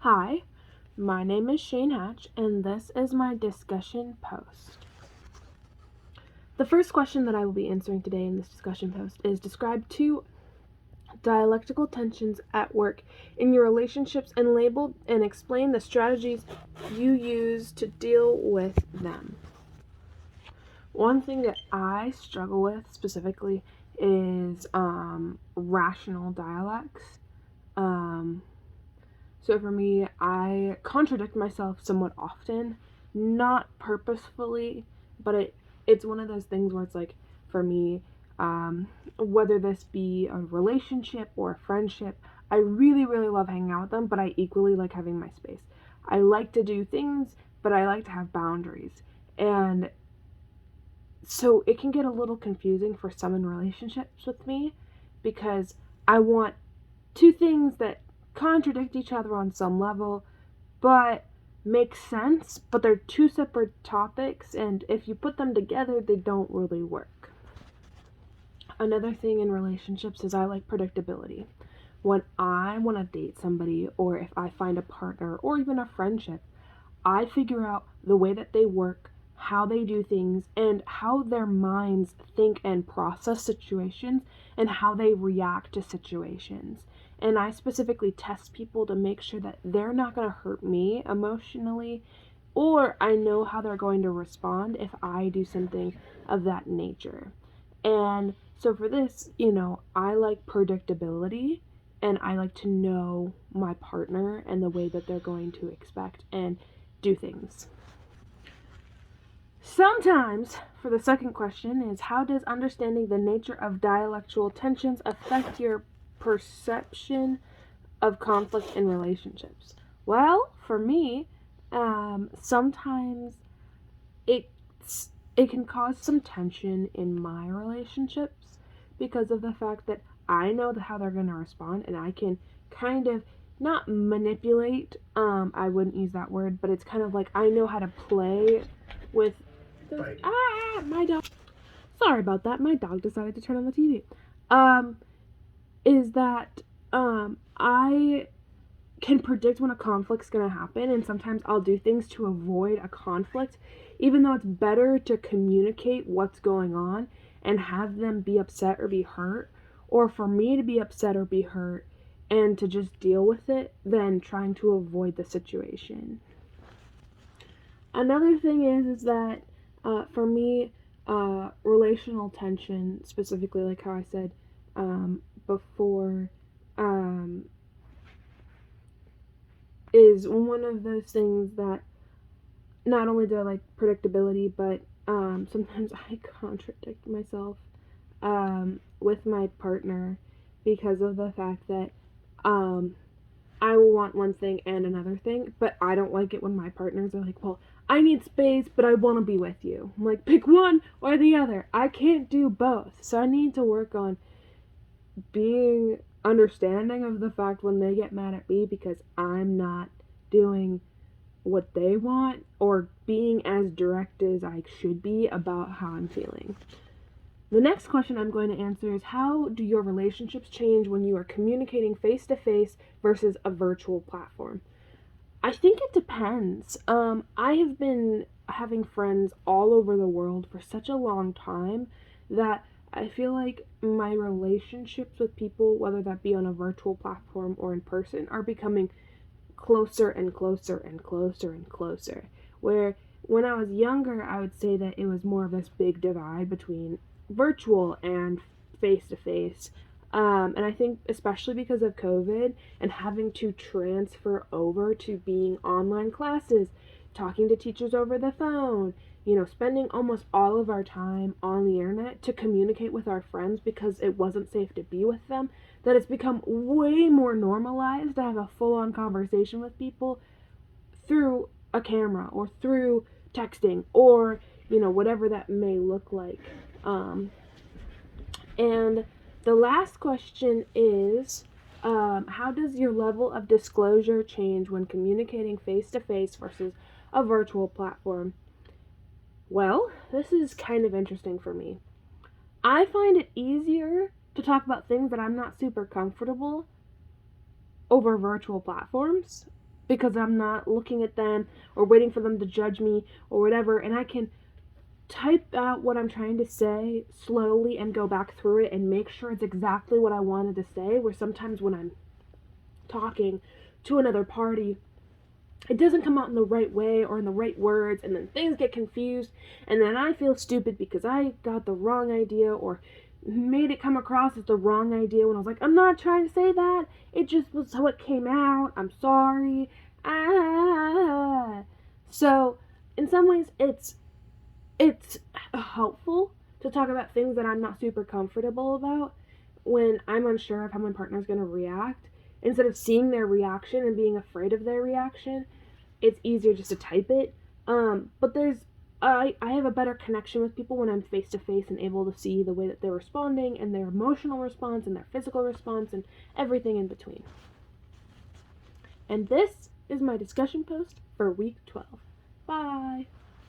Hi, my name is Shane Hatch, and this is my discussion post. The first question that I will be answering today in this discussion post is describe two dialectical tensions at work in your relationships and label and explain the strategies you use to deal with them. One thing that I struggle with specifically is rational dialects. So for me, I contradict myself somewhat often, not purposefully, but it's one of those things where it's like, for me, whether this be a relationship or a friendship, I really, really love hanging out with them, but I equally like having my space. I like to do things, but I like to have boundaries. And so it can get a little confusing for some in relationships with me because I want two things that contradict each other on some level, but make sense, but they're two separate topics, and if you put them together, they don't really work. Another thing in relationships is I like predictability. When I want to date somebody, or if I find a partner, or even a friendship, I figure out the way that they work, how they do things, and how their minds think and process situations, and how they react to situations. And I specifically test people to make sure that they're not going to hurt me emotionally, or I know how they're going to respond if I do something of that nature. And so for this, I like predictability, and I like to know my partner and the way that they're going to expect and do things. Sometimes, for the second question, is how does understanding the nature of dialectical tensions affect your perception of conflict in relationships? Well, for me, sometimes it can cause some tension in my relationships because of the fact that I know how they're going to respond, and I can kind of not manipulate, I wouldn't use that word, but it's kind of like I know how to play with those. My dog. Sorry about that. My dog decided to turn on the TV. Is that I can predict when a conflict's going to happen, and sometimes I'll do things to avoid a conflict, even though it's better to communicate what's going on and have them be upset or be hurt, or for me to be upset or be hurt and to just deal with it than trying to avoid the situation. Another thing is that for me, relational tension, specifically like how I said before, is one of those things that not only do I like predictability, but sometimes I contradict myself with my partner because of the fact that I will want one thing and another thing, but I don't like it when my partners are like, well, I need space, but I want to be with you. I'm like, pick one or the other. I can't do both. So I need to work on being understanding of the fact when they get mad at me because I'm not doing what they want or being as direct as I should be about how I'm feeling. The next question I'm going to answer is how do your relationships change when you are communicating face to face versus a virtual platform? I think it depends. I have been having friends all over the world for such a long time that I feel like my relationships with people, whether that be on a virtual platform or in person, are becoming closer and closer and closer and closer. Where when I was younger, I would say that it was more of this big divide between virtual and face to face. And I think especially because of COVID and having to transfer over to being online classes, talking to teachers over the phone, spending almost all of our time on the internet to communicate with our friends because it wasn't safe to be with them, that it's become way more normalized to have a full-on conversation with people through a camera or through texting or, whatever that may look like. And the last question is, how does your level of disclosure change when communicating face-to-face versus a virtual platform? Well, this is kind of interesting for me. I find it easier to talk about things that I'm not super comfortable over virtual platforms because I'm not looking at them or waiting for them to judge me or whatever, and I can type out what I'm trying to say slowly and go back through it and make sure it's exactly what I wanted to say. Where sometimes when I'm talking to another party, it doesn't come out in the right way or in the right words, and then things get confused, and then I feel stupid because I got the wrong idea or made it come across as the wrong idea when I was like, I'm not trying to say that. It just was how it came out. I'm sorry. Ah. So, in some ways, it's helpful to talk about things that I'm not super comfortable about when I'm unsure of how my partner's going to react. Instead of seeing their reaction and being afraid of their reaction, it's easier just to type it. But I have a better connection with people when I'm face to face and able to see the way that they're responding and their emotional response and their physical response and everything in between. And this is my discussion post for week 12. Bye.